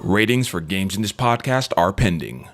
Ratings for games in this podcast are pending.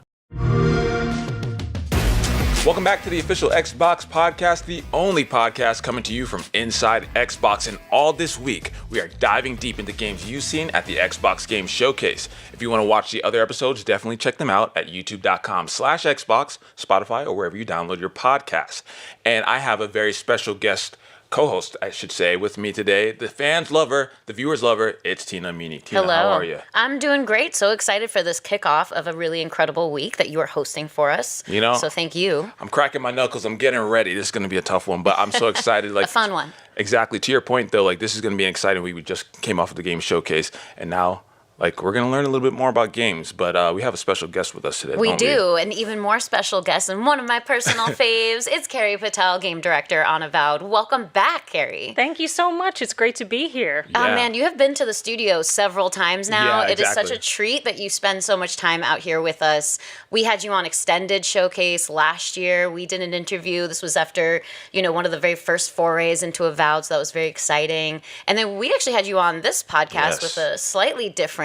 Welcome back to the official Xbox podcast, the only podcast coming to you from inside Xbox. And all this week, we are diving deep into games you've seen at the Xbox Game Showcase. If you want to watch the other episodes, definitely check them out at youtube.com/Xbox, Spotify, or wherever you download your podcasts. And I have a very special guest co-host, I should say, with me today. The fans love her, the viewers love her. It's Tina Meany. Tina, hello. How are you? I'm doing great. So excited for this kickoff of a really incredible week that you are hosting for us. You know, so thank you. I'm cracking my knuckles. I'm getting ready. This is going to be a tough one, but I'm so excited. Like a fun one. Exactly. To your point, though, like this is going to be an exciting week. We just came off of the game showcase, and now we're going to learn a little bit more about games, but we have a special guest with us today. We do, an even more special guest, and one of my personal faves. It's Carrie Patel, game director on Avowed. Welcome back, Carrie. Thank you so much. It's great to be here. Yeah. Oh, man, you have been to the studio several times now. Yeah, It is exactly. such a treat that you spend so much time out here with us. We had you on Extended Showcase last year. We did an interview. This was after, one of the very first forays into Avowed, so that was very exciting. And then we actually had you on this podcast with a slightly different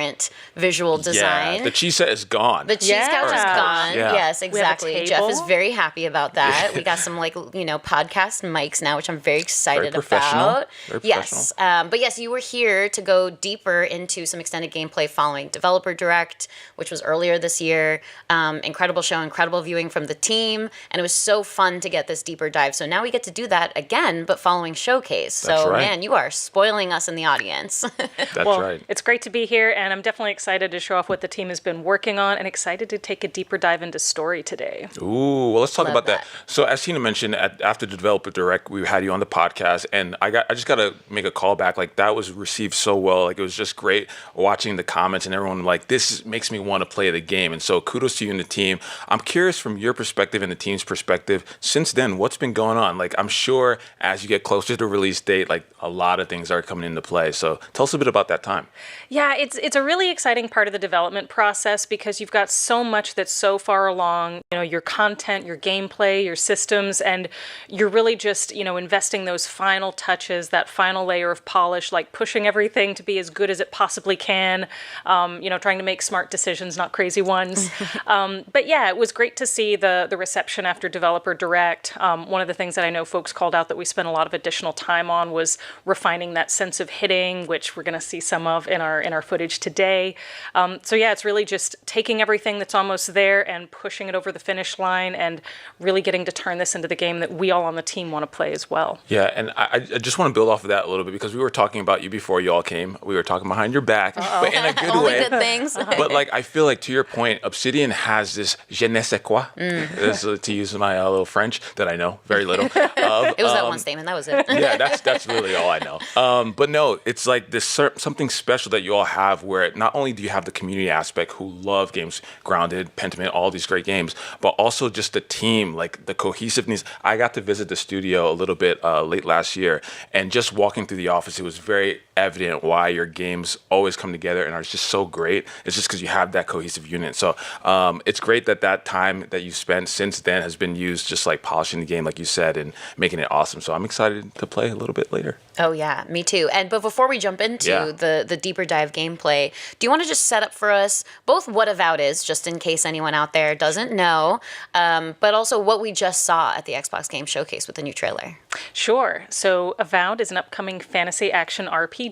visual design. Yeah, the cheese set is gone. The cheese couch is gone. Yeah. Yes, exactly. Jeff is very happy about that. Yeah. We got some podcast mics now, which I'm very excited Very professional. about. Very Yes. But yes, you were here to go deeper into some extended gameplay following Developer Direct, which was earlier this year. Incredible show, incredible viewing from the team, and it was so fun to get this deeper dive. So now we get to do that again, but following Showcase. So man, you are spoiling us in the audience. That's right. It's great to be here, and I'm definitely excited to show off what the team has been working on and excited to take a deeper dive into story today. Ooh, well, let's talk Love about that. So as Tina mentioned, after the Developer Direct, we had you on the podcast, and I just got to make a call back. Like, that was received so well. Like, it was just great watching the comments and everyone this makes me want to play the game. And so kudos to you and the team. I'm curious from your perspective and the team's perspective, since then, what's been going on? Like, I'm sure as you get closer to the release date, a lot of things are coming into play. So tell us a bit about that time. Yeah, it's a really exciting part of the development process because you've got so much that's so far along, your content, your gameplay, your systems, and you're really just, investing those final touches, that final layer of polish, like pushing everything to be as good as it possibly can, trying to make smart decisions, not crazy ones. But yeah, it was great to see the reception after Developer Direct. One of the things that I know folks called out that we spent a lot of additional time on was refining that sense of hitting, which we're going to see some of in our footage today. So yeah, it's really just taking everything that's almost there and pushing it over the finish line and really getting to turn this into the game that we all on the team want to play as well. Yeah, and I just want to build off of that a little bit because we were talking about you before you all came. We were talking behind your back, but in a good Only way. good things. But I feel like, to your point, Obsidian has this je ne sais quoi, this, to use my little French that I know very little of. It was that one statement. That was it. Yeah, that's really all I know. But no, it's like this something special that you all have where not only do you have the community aspect who love games, Grounded, Pentiment, all these great games, but also just the team, like the cohesiveness. I got to visit the studio a little bit late last year, and just walking through the office, it was very evident why your games always come together and are just so great. It's just because you have that cohesive unit. So it's great that time that you spent since then has been used just polishing the game, like you said, and making it awesome. So I'm excited to play a little bit later. Oh yeah, me too. But before we jump into the deeper dive gameplay, do you want to just set up for us both what Avowed is, just in case anyone out there doesn't know, but also what we just saw at the Xbox Game Showcase with the new trailer? Sure. So Avowed is an upcoming fantasy action RPG.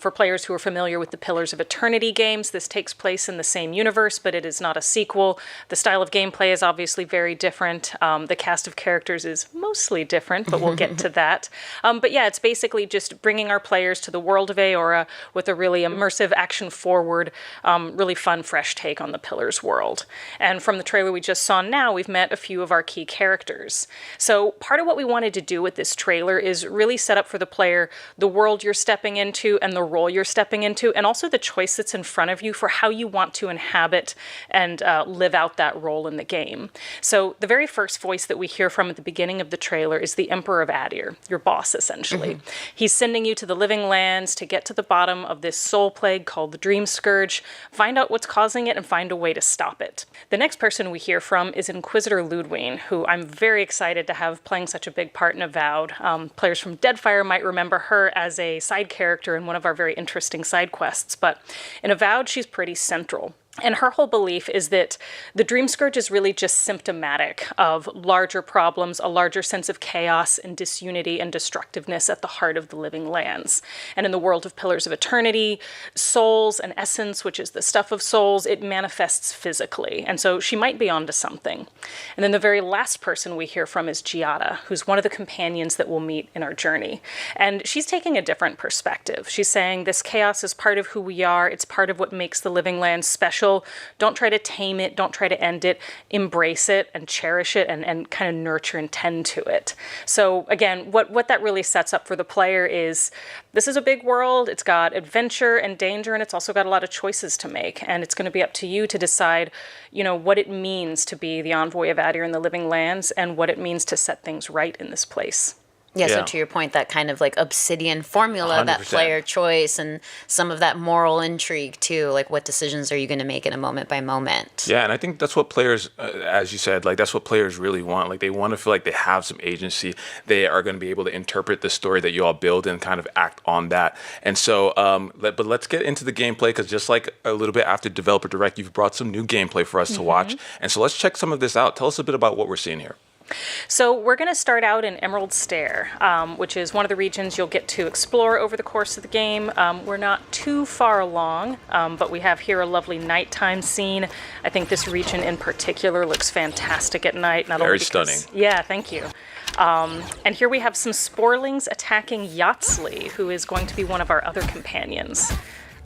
For players who are familiar with the Pillars of Eternity games, this takes place in the same universe, but it is not a sequel. The style of gameplay is obviously very different. The cast of characters is mostly different, but we'll get to that. But yeah, it's basically just bringing our players to the world of Aora with a really immersive, action-forward, really fun, fresh take on the Pillars world. And from the trailer we just saw now, we've met a few of our key characters. So part of what we wanted to do with this trailer is really set up for the player the world you're stepping into and the role you're stepping into, and also the choice that's in front of you for how you want to inhabit and live out that role in the game. So the very first voice that we hear from at the beginning of the trailer is the Emperor of Adir, your boss, essentially. He's sending you to the Living Lands to get to the bottom of this soul plague called the Dream Scourge, find out what's causing it, and find a way to stop it. The next person we hear from is Inquisitor Ludwig, who I'm very excited to have playing such a big part in Avowed. Players from Deadfire might remember her as a side character in one of our very interesting side quests, but in Avowed, she's pretty central. And her whole belief is that the Dream Scourge is really just symptomatic of larger problems, a larger sense of chaos and disunity and destructiveness at the heart of the living lands. And in the world of Pillars of Eternity, souls and essence, which is the stuff of souls, it manifests physically. And so she might be onto something. And then the very last person we hear from is Giada, who's one of the companions that we'll meet in our journey. And she's taking a different perspective. She's saying this chaos is part of who we are. It's part of what makes the living lands special. Don't try to tame it. Don't try to end it. Embrace it and cherish it and kind of nurture and tend to it. So again, what that really sets up for the player is this is a big world. It's got adventure and danger, and it's also got a lot of choices to make. And it's going to be up to you to decide, what it means to be the envoy of Adir in the living lands and what it means to set things right in this place. Yeah, so to your point, that kind of like obsidian formula, 100%. that player choice and some of that moral intrigue too, like what decisions are you going to make in a moment by moment? Yeah, and I think that's what players, as you said, like that's what players really want. Like they want to feel like they have some agency. They are going to be able to interpret the story that you all build and kind of act on that. And so, but let's get into the gameplay, because just like a little bit after Developer Direct, you've brought some new gameplay for us to watch. And so let's check some of this out. Tell us a bit about what we're seeing here. So we're going to start out in Emerald Stair, which is one of the regions you'll get to explore over the course of the game. We're not too far along, but we have here a lovely nighttime scene. I think this region in particular looks fantastic at night. Very stunning. Yeah, thank you. And here we have some sporlings attacking Yahtzee, who is going to be one of our other companions.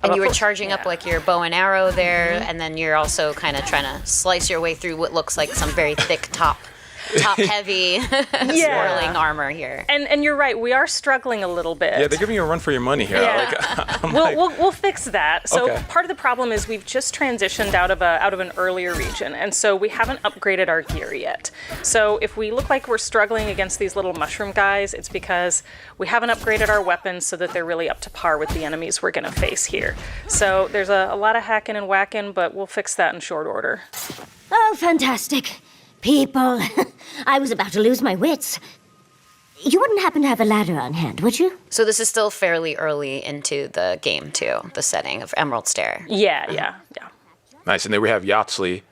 And you were charging up like your bow and arrow there, and then you're also kind of trying to slice your way through what looks like some very thick top-heavy swirling armor here. And you're right, we are struggling a little bit. Yeah, they're giving you a run for your money here. Yeah. We'll fix that. So part of the problem is we've just transitioned out of an earlier region, and so we haven't upgraded our gear yet. So if we look like we're struggling against these little mushroom guys, it's because we haven't upgraded our weapons so that they're really up to par with the enemies we're going to face here. So there's a lot of hacking and whacking, but we'll fix that in short order. Oh, fantastic. People, I was about to lose my wits. You wouldn't happen to have a ladder on hand, would you? So this is still fairly early into the game, too, the setting of Emerald Stair. Yeah. Nice. And then we have Yahtzee.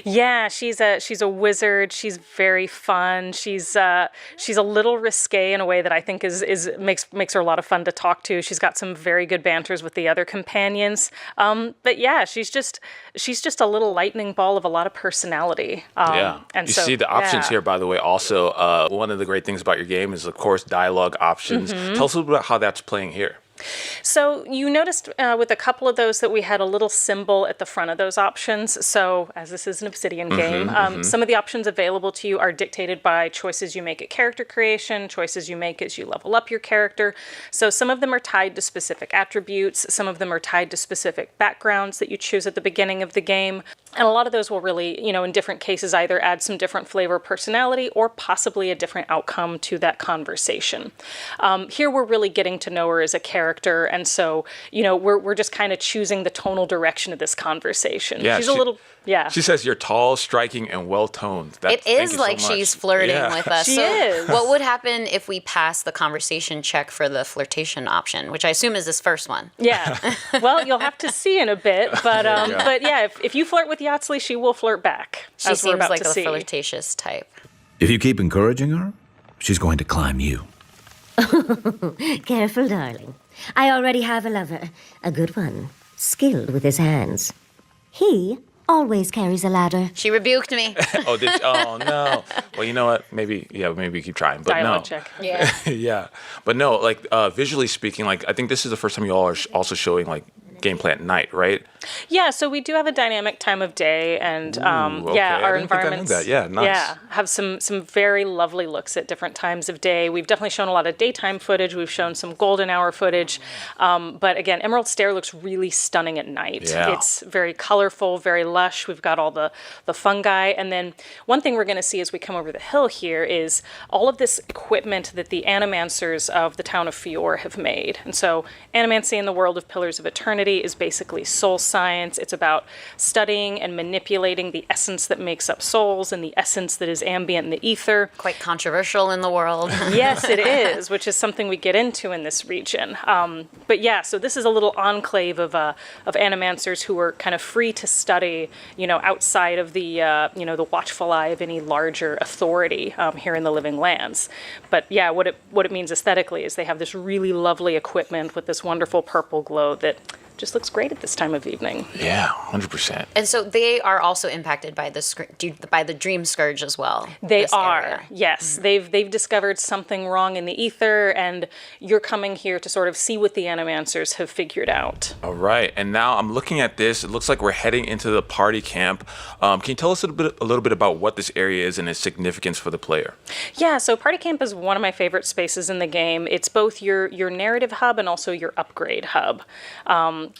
Yeah, she's a wizard. She's very fun. She's a little risque in a way that I think makes her a lot of fun to talk to. She's got some very good banters with the other companions. But yeah, she's just a little lightning ball of a lot of personality. And you see the options here, by the way. Also, one of the great things about your game is, of course, dialogue options. Tell us a little bit about how that's playing here. So you noticed with a couple of those that we had a little symbol at the front of those options. So as this is an Obsidian game, some of the options available to you are dictated by choices you make at character creation, choices you make as you level up your character. So some of them are tied to specific attributes. Some of them are tied to specific backgrounds that you choose at the beginning of the game. And a lot of those will really, in different cases, either add some different flavor or personality or possibly a different outcome to that conversation. Here we're really getting to know her as a character, and so, we're just kind of choosing the tonal direction of this conversation. Yeah, She's a little... Yeah. She says you're tall, striking, and well-toned. It is like she's flirting with us. She is. What would happen if we pass the conversation check for the flirtation option, which I assume is this first one? Yeah. Well, you'll have to see in a bit, but yeah, if you flirt with Yahtzee, she will flirt back. She seems like a flirtatious type. If you keep encouraging her, she's going to climb you. Careful, darling. I already have a lover. A good one. Skilled with his hands. He always carries a ladder. She rebuked me. Oh, no. Well, you know what? Maybe we keep trying. But Dialogue no. check. Yeah. Yeah. But no, like visually speaking, like I think this is the first time you all are also showing like gameplay at night, right? Yeah, so we do have a dynamic time of day, and okay. our I didn't think I knew environments. that. Yeah, nice. Yeah, have some very lovely looks at different times of day. We've definitely shown a lot of daytime footage. We've shown some golden hour footage, but again, Emerald Stair looks really stunning at night. Yeah. It's very colorful, very lush. We've got all the fungi, and then one thing we're going to see as we come over the hill here is all of this equipment that the animancers of the town of Fior have made. And so, animancy in the world of Pillars of Eternity play is basically soul science. It's about studying and manipulating the essence that makes up souls and the essence that is ambient in the ether. Quite controversial in the world. Yes, it is, which is something we get into in this region. But yeah, so this is a little enclave of animancers who are kind of free to study, outside of the the watchful eye of any larger authority here in the Living Lands. But yeah, what it means aesthetically is they have this really lovely equipment with this wonderful purple glow that just looks great at this time of evening. Yeah, 100%. And so they are also impacted by the dream scourge as well. They are, yes. Mm-hmm. They've discovered something wrong in the ether, and you're coming here to sort of see what the animancers have figured out. All right, and now I'm looking at this. It looks like we're heading into the party camp. Can you tell us a little bit about what this area is and its significance for the player? Yeah, so party camp is one of my favorite spaces in the game. It's both your narrative hub and also your upgrade hub.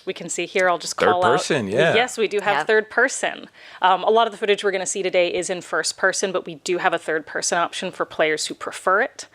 We can see here, I'll just call out. Third person, yeah. Yes, we do have third person. A lot of the footage we're going to see today is in first person, but we do have a third person option for players who prefer it.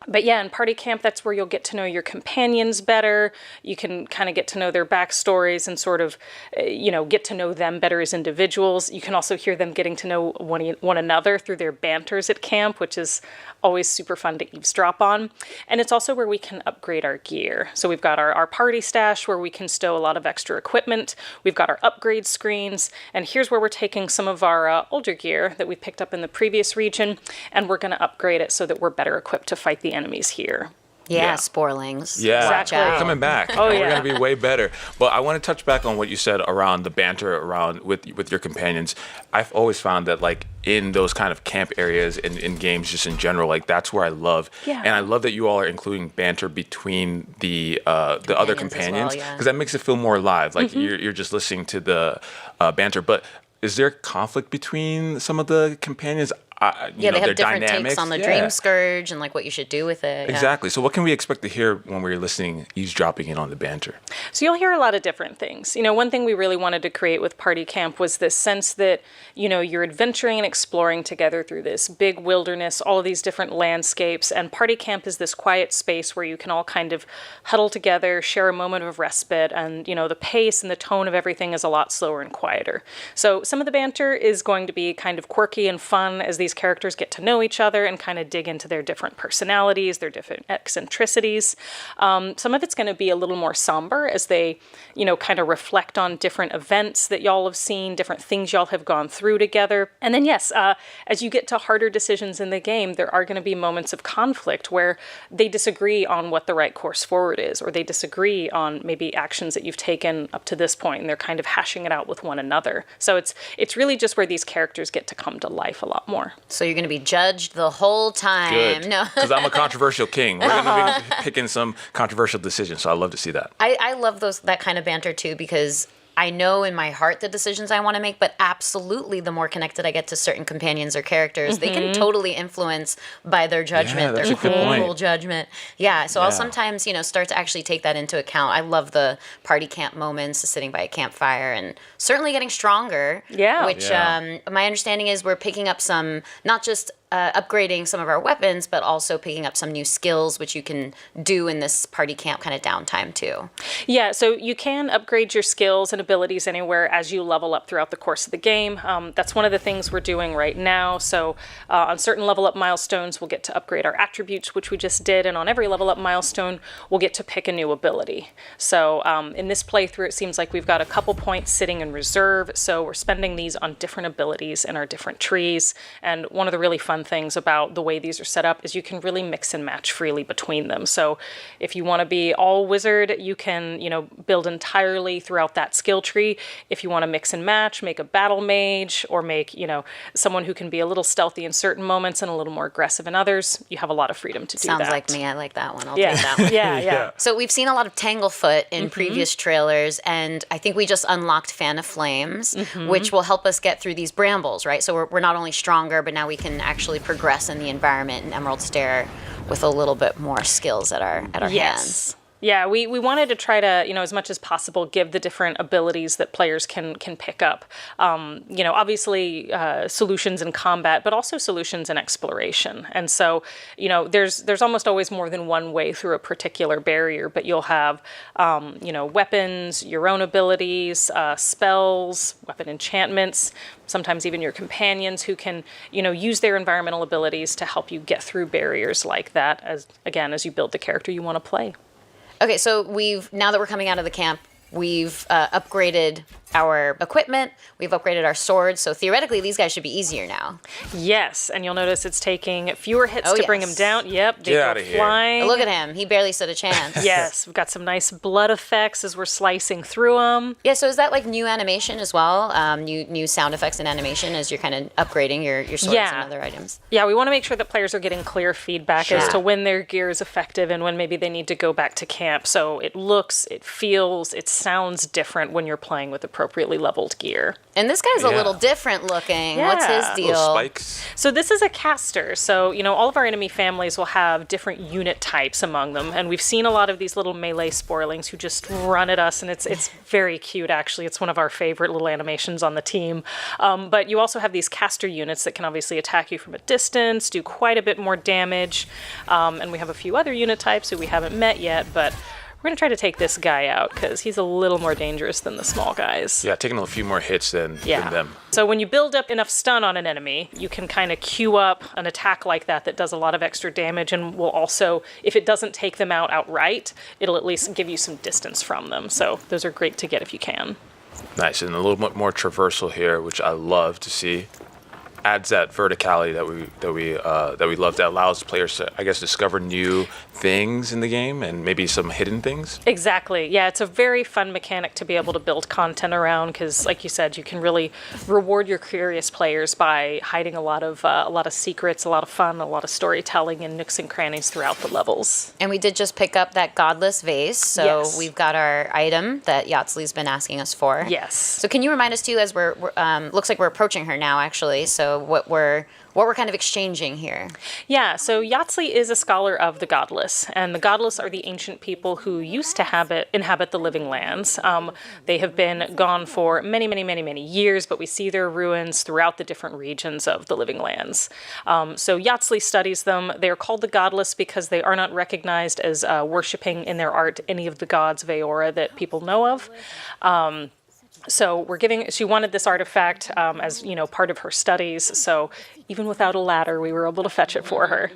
But yeah, in party camp, that's where you'll get to know your companions better. You can kind of get to know their backstories and sort of, get to know them better as individuals. You can also hear them getting to know one another through their banters at camp, which is always super fun to eavesdrop on. And it's also where we can upgrade our gear. So we've got our party stash where we can stow a lot of extra equipment. We've got our upgrade screens. And here's where we're taking some of our older gear that we picked up in the previous region, and we're going to upgrade it so that we're better equipped to fight the enemies here. Yeah, sporlings. Yeah, exactly. We're coming back. Oh, yeah. We're going to be way better. But I want to touch back on what you said around the banter around with your companions. I've always found that, like, in those kind of camp areas in games just in general, like, that's where I love. Yeah. And I love that you all are including banter between the other companions, because that makes it feel more alive. Like, you're just listening to the banter. But is there conflict between some of the companions? They have different dynamics. takes on the dream scourge and like what you should do with it. Exactly. Yeah. So what can we expect to hear when we're listening, eavesdropping in on the banter? So you'll hear a lot of different things. One thing we really wanted to create with Party Camp was this sense that, you're adventuring and exploring together through this big wilderness, all of these different landscapes. And Party Camp is this quiet space where you can all kind of huddle together, share a moment of respite. And, the pace and the tone of everything is a lot slower and quieter. So some of the banter is going to be kind of quirky and fun as these characters get to know each other and kind of dig into their different personalities, their different eccentricities. Some of it's going to be a little more somber as they, kind of reflect on different events that y'all have seen, different things y'all have gone through together. And then, yes, as you get to harder decisions in the game, there are going to be moments of conflict where they disagree on what the right course forward is, or they disagree on maybe actions that you've taken up to this point, and they're kind of hashing it out with one another. So it's really just where these characters get to come to life a lot more. So you're going to be judged the whole time. Good. No, because I'm a controversial king. We're going to be picking some controversial decisions, so I love to see that. I love that kind of banter too, because I know in my heart the decisions I want to make, but absolutely the more connected I get to certain companions or characters, they can totally influence by their judgment, their cruel judgment. Yeah, so I'll sometimes, start to actually take that into account. I love the party camp moments, sitting by a campfire, and certainly getting stronger. Yeah. Which my understanding is we're picking up some, not just upgrading some of our weapons, but also picking up some new skills, which you can do in this party camp kind of downtime too. Yeah, so you can upgrade your skills and abilities anywhere as you level up throughout the course of the game. That's one of the things we're doing right now. So on certain level up milestones, we'll get to upgrade our attributes, which we just did. And on every level up milestone, we'll get to pick a new ability. So in this playthrough, it seems like we've got a couple points sitting in reserve. So we're spending these on different abilities in our different trees. And one of the really fun things about the way these are set up is you can really mix and match freely between them. So if you want to be all wizard, you can, build entirely throughout that skill tree. If you want to mix and match, make a battle mage, or make, someone who can be a little stealthy in certain moments and a little more aggressive in others, you have a lot of freedom to do that. Sounds like me. I like that one. I'll take that one. Yeah. So we've seen a lot of Tanglefoot in previous trailers, and I think we just unlocked Fan of Flames, which will help us get through these brambles, right? So we're not only stronger, but now we can actually progress in the environment in Emerald Stair with a little bit more skills at our hands. Yeah, we wanted to try to, as much as possible, give the different abilities that players can pick up. Obviously solutions in combat, but also solutions in exploration. And so, there's almost always more than one way through a particular barrier, but you'll have, weapons, your own abilities, spells, weapon enchantments, sometimes even your companions who can, use their environmental abilities to help you get through barriers like that as you build the character you want to play. Okay, so now that we're coming out of the camp, we've upgraded our equipment, we've upgraded our swords, so theoretically these guys should be easier now. Yes, and you'll notice it's taking fewer hits to bring him down. Yep, they Get go outta here. flying. Oh, look at him, he barely stood a chance. Yes, we've got some nice blood effects as we're slicing through them. Yeah, so is that like new animation as well? New sound effects and animation as you're kind of upgrading your swords and other items? Yeah, we want to make sure that players are getting clear feedback as to when their gear is effective and when maybe they need to go back to camp. So it looks, it feels, it sounds different when you're playing with appropriately leveled gear. And this guy's a little different looking. What's his deal? Little spikes. So this is a caster. So, all of our enemy families will have different unit types among them. And we've seen a lot of these little melee spoilings who just run at us. And it's very cute, actually. It's one of our favorite little animations on the team. But you also have these caster units that can obviously attack you from a distance, do quite a bit more damage. And we have a few other unit types who we haven't met yet, but we're going to try to take this guy out because he's a little more dangerous than the small guys. Yeah, taking a few more hits than them. So when you build up enough stun on an enemy, you can kind of queue up an attack like that does a lot of extra damage and will also, if it doesn't take them out outright, it'll at least give you some distance from them. So those are great to get if you can. Nice, and a little bit more traversal here, which I love to see. Adds that verticality that we love, that allows players to, I guess, discover new things in the game and maybe some hidden things. Exactly. Yeah, it's a very fun mechanic to be able to build content around because, like you said, you can really reward your curious players by hiding a lot of secrets, a lot of fun, a lot of storytelling and nooks and crannies throughout the levels. And we did just pick up that godless vase, so we've got our item that Yatzli's been asking us for. Yes. So can you remind us too, as we're looks like we're approaching her now, actually. So what we're kind of exchanging here. Yeah, so Yatzli is a scholar of the godless, and the godless are the ancient people who used to inhabit the living lands. They have been gone for many, many, many, many years, but we see their ruins throughout the different regions of the living lands. So Yatzli studies them. They are called the godless because they are not recognized as worshipping in their art any of the gods of Aora that people know of. So she wanted this artifact as, part of her studies. So even without a ladder, we were able to fetch it for her.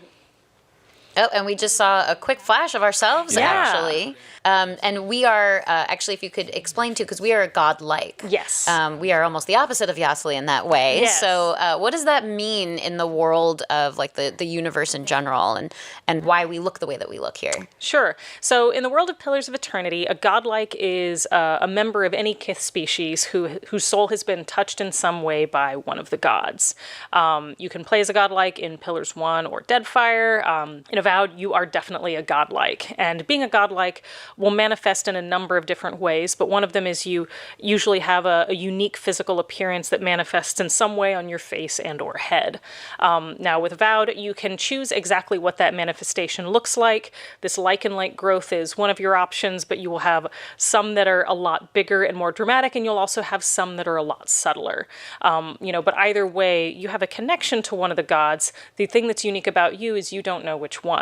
Oh, and we just saw a quick flash of ourselves, actually. And we are, actually, if you could explain too, because we are godlike. Yes. We are almost the opposite of Yatzli in that way. Yes. So what does that mean in the world of like the universe in general and why we look the way that we look here? Sure. So in the world of Pillars of Eternity, a godlike is a member of any Kith species whose soul has been touched in some way by one of the gods. You can play as a godlike in Pillars 1 or Deadfire. In Avowed, you are definitely a godlike. And being a godlike will manifest in a number of different ways, but one of them is you usually have a unique physical appearance that manifests in some way on your face and or head. Now with Avowed, you can choose exactly what that manifestation looks like. This lichen-like growth is one of your options, but you will have some that are a lot bigger and more dramatic, and you'll also have some that are a lot subtler. But either way, you have a connection to one of the gods. The thing that's unique about you is you don't know which one.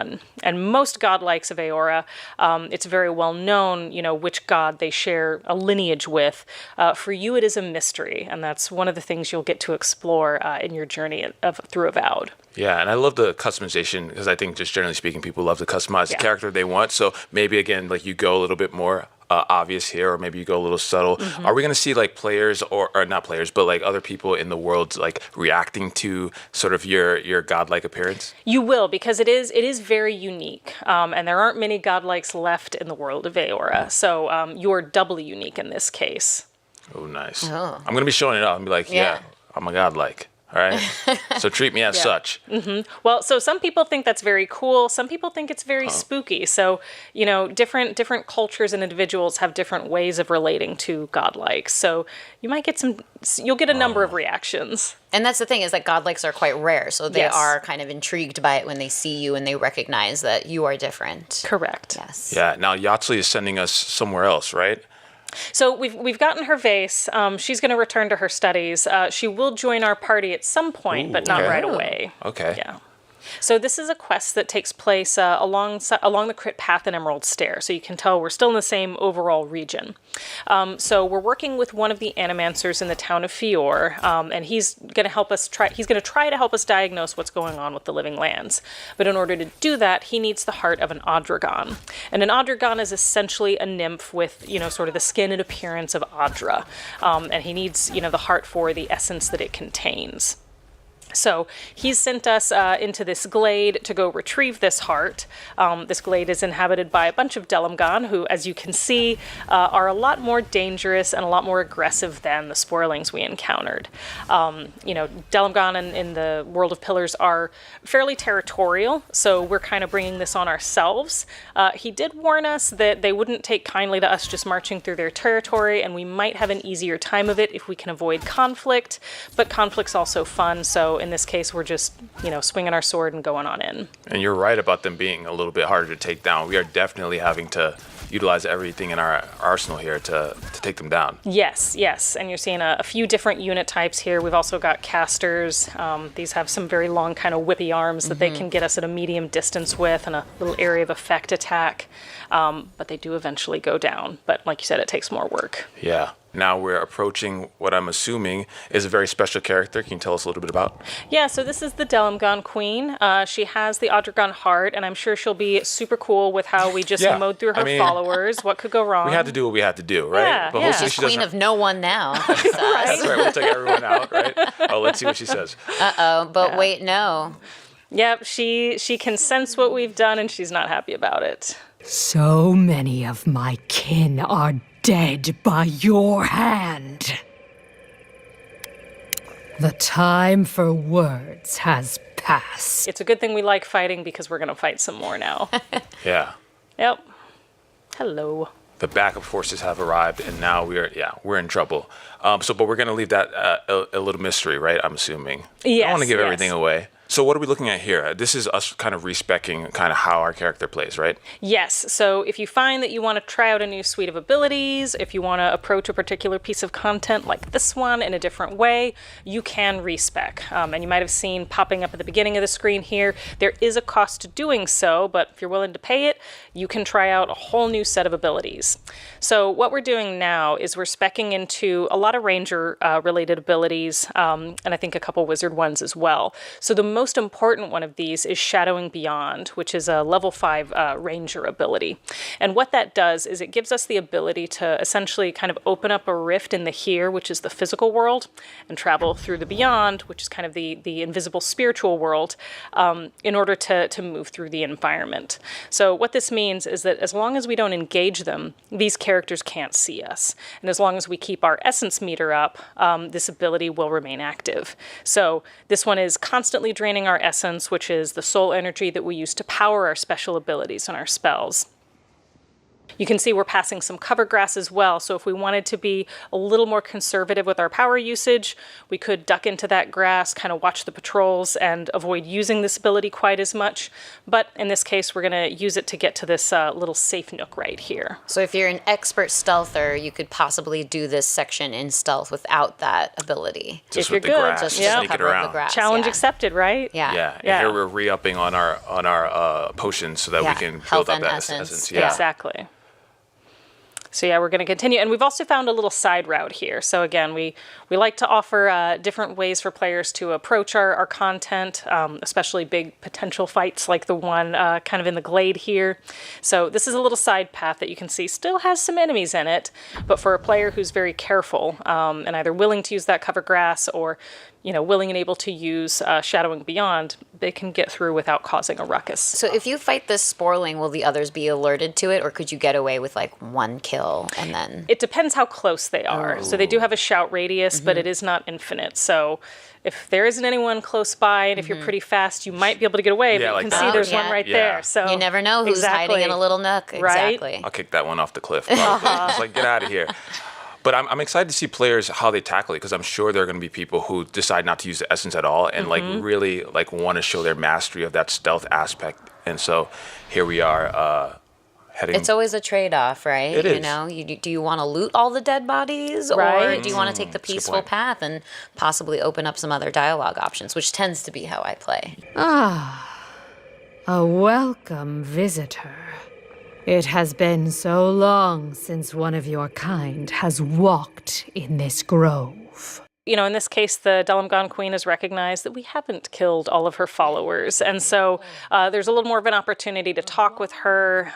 And most godlikes of Aora, it's very well known, which god they share a lineage with. For you, it is a mystery, and that's one of the things you'll get to explore in your journey through Avowed. Yeah, and I love the customization because I think just generally speaking, people love to customize the character they want. So maybe, again, like you go a little bit more obvious here, or maybe you go a little subtle. Mm-hmm. Are we going to see like players or not players, but like other people in the world like reacting to sort of your godlike appearance? You will, because it is very unique, and there aren't many godlikes left in the world of Aora. So you're doubly unique in this case. Oh, nice. Oh. I'm going to be showing it off and be like, yeah I'm a godlike. All right. So treat me as such. Well, so some people think that's very cool. Some people think it's very spooky. So, different cultures and individuals have different ways of relating to godlikes. So you'll get a number of reactions. And that's the thing, is that godlikes are quite rare. So they are kind of intrigued by it when they see you and they recognize that you are different. Correct. Yes. Yeah. Now Yatsui is sending us somewhere else, right? So we've gotten her vase. She's going to return to her studies. She will join our party at some point, but not right away. Okay. Yeah. So this is a quest that takes place along the Crit Path and Emerald Stair. So you can tell we're still in the same overall region. So we're working with one of the animancers in the town of Fior, and he's going to help us He's going to try to help us diagnose what's going on with the living lands. But in order to do that, he needs the heart of an Odragon. And an Odragon is essentially a nymph with sort of the skin and appearance of Audra, and he needs the heart for the essence that it contains. So he's sent us into this glade to go retrieve this heart. This glade is inhabited by a bunch of Delamgon, who, as you can see, are a lot more dangerous and a lot more aggressive than the Spoilings we encountered. Delamgon in the World of Pillars are fairly territorial, so we're kind of bringing this on ourselves. He did warn us that they wouldn't take kindly to us just marching through their territory, and we might have an easier time of it if we can avoid conflict, but conflict's also fun, so in this case, we're just, swinging our sword and going on in. And you're right about them being a little bit harder to take down. We are definitely having to utilize everything in our arsenal here to take them down. Yes. And you're seeing a few different unit types here. We've also got casters. These have some very long kind of whippy arms that they can get us at a medium distance with, and a little area of effect attack. But they do eventually go down. But like you said, it takes more work. Yeah. Now we're approaching what I'm assuming is a very special character. Can you tell us a little bit about? Yeah, so this is the Delamgon Queen. She has the Odragon heart, and I'm sure she'll be super cool with how we just mowed through her followers. What could go wrong? We had to do what we had to do, right? Yeah, but hopefully She's queen of no one now. That's right. We'll take everyone out, right? Oh, let's see what she says. But wait, no. Yep, she can sense what we've done, and she's not happy about it. So many of my kin are dead by your hand. The time for words has passed. It's a good thing we like fighting, because we're going to fight some more now. Yeah. Yep. Hello. The backup forces have arrived, and now we're in trouble. But we're going to leave that a little mystery, right? I'm assuming. Yes. I don't want to give everything away. So what are we looking at here? This is us kind of respecing kind of how our character plays, right? Yes. So if you find that you want to try out a new suite of abilities, if you want to approach a particular piece of content like this one in a different way, you can respec. And you might have seen popping up at the beginning of the screen here, there is a cost to doing so, but if you're willing to pay it, you can try out a whole new set of abilities. So what we're doing now is we're speccing into a lot of ranger related abilities, and I think a couple wizard ones as well. So the most important one of these is Shadowing Beyond, which is a level 5 ranger ability. And what that does is it gives us the ability to essentially kind of open up a rift in the here, which is the physical world, and travel through the beyond, which is kind of the invisible spiritual world, in order to move through the environment. So what this means is that as long as we don't engage them, these characters can't see us. And as long as we keep our essence meter up, this ability will remain active. So this one is constantly draining our essence, which is the soul energy that we use to power our special abilities and our spells. You can see we're passing some cover grass as well, so if we wanted to be a little more conservative with our power usage, we could duck into that grass, kind of watch the patrols, and avoid using this ability quite as much. But in this case, we're going to use it to get to this little safe nook right here. So if you're an expert stealther, you could possibly do this section in stealth without that ability. Just if with you're the good, grass, just sneak it cover up around. the grass. Challenge accepted, right? Yeah. And here we're re-upping on our potions so that we can Health build up and that essence. essence. Yeah. Exactly. So we're going to continue. And we've also found a little side route here. So again, we like to offer different ways for players to approach our content, especially big potential fights like the one kind of in the glade here. So this is a little side path that you can see still has some enemies in it, but for a player who's very careful and either willing to use that cover grass or willing and able to use Shadowing Beyond, they can get through without causing a ruckus. So if you fight this sporling, will the others be alerted to it, or could you get away with like one kill and then? It depends how close they are. So they do have a shout radius, but it is not infinite. So if there isn't anyone close by, and if you're pretty fast, you might be able to get away. Yeah, but like you that. can see there's Yeah. one right Yeah. there. So You never know who's hiding in a little nook. Right? Exactly. I'll kick that one off the cliff. Probably. Just like, get out of here. But I'm excited to see players how they tackle it, because I'm sure there are going to be people who decide not to use the essence at all and like really like want to show their mastery of that stealth aspect. And so here we are heading. It's always a trade-off, right? It You is. know, do you want to loot all the dead bodies, or Right. do you want to take the That's a good peaceful point. path and possibly open up some other dialogue options, which tends to be how I play. A welcome visitor. It has been so long since one of your kind has walked in this grove. You know, in this case, the Dalamgan Queen has recognized that we haven't killed all of her followers. And so there's a little more of an opportunity to talk with her.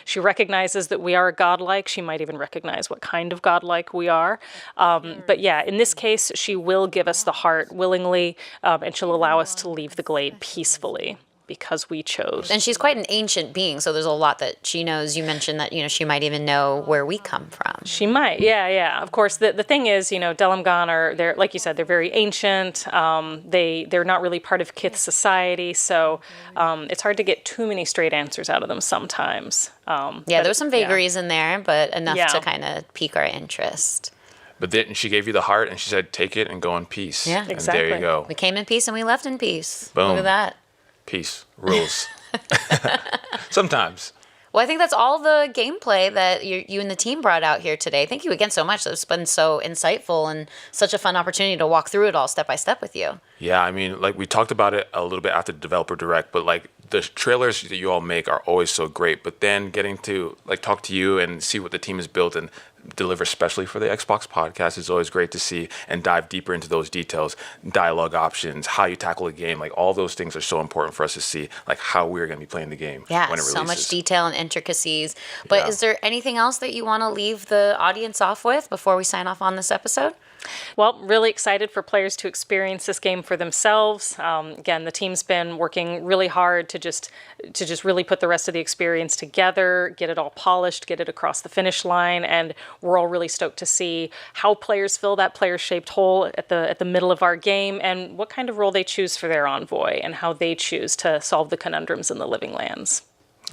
She recognizes that we are godlike. She might even recognize what kind of godlike we are. But yeah, in this case, she will give us the heart willingly, and she'll allow us to leave the glade peacefully, because we chose. And she's quite an ancient being, so there's a lot that she knows. You mentioned that, you know, she might even know where we come from. She might, yeah. Of course, the thing is, you know, Dalamgan they're like you said, they're very ancient. They're not really part of Kith society, so it's hard to get too many straight answers out of them sometimes. There was some vagaries in there, but enough Yeah. to kind of pique our interest. But then she gave you the heart and she said, take it and go in peace. Yeah. And Exactly. there you go. We came in peace and we left in peace. Boom. Look at that. Peace. Rules. Sometimes. Well, I think that's all the gameplay that you and the team brought out here today. Thank you again so much. It's been so insightful and such a fun opportunity to walk through it all step by step with you. Yeah, I mean, like we talked about it a little bit after the developer direct, but like the trailers that you all make are always so great. But then getting to like talk to you and see what the team has built and deliver especially for the Xbox podcast is always great to see, and dive deeper into those details, dialogue options, how you tackle a game. Like all those things are so important for us to see, like how we're going to be playing the game Yeah, when it releases. so much detail and intricacies. But Yeah. is there anything else that you want to leave the audience off with before we sign off on this episode? Well, really excited for players to experience this game for themselves. Again, the team's been working really hard to just really put the rest of the experience together, get it all polished, get it across the finish line, and we're all really stoked to see how players fill that player-shaped hole at the middle of our game, and what kind of role they choose for their envoy, and how they choose to solve the conundrums in the Living Lands.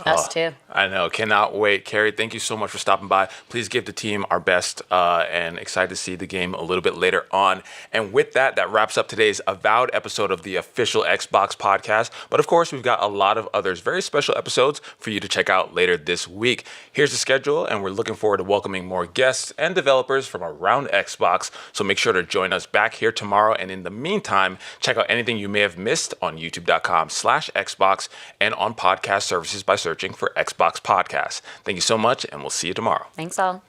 Us too. I know. Cannot wait. Carrie, thank you so much for stopping by. Please give the team our best, and excited to see the game a little bit later on. And with that, that wraps up today's Avowed episode of the official Xbox podcast. But of course, we've got a lot of others, very special episodes for you to check out later this week. Here's the schedule, and we're looking forward to welcoming more guests and developers from around Xbox. So make sure to join us back here tomorrow. And in the meantime, check out anything you may have missed on youtube.com/Xbox and on podcast services by searching for Xbox Podcast. Thank you so much, and we'll see you tomorrow. Thanks all.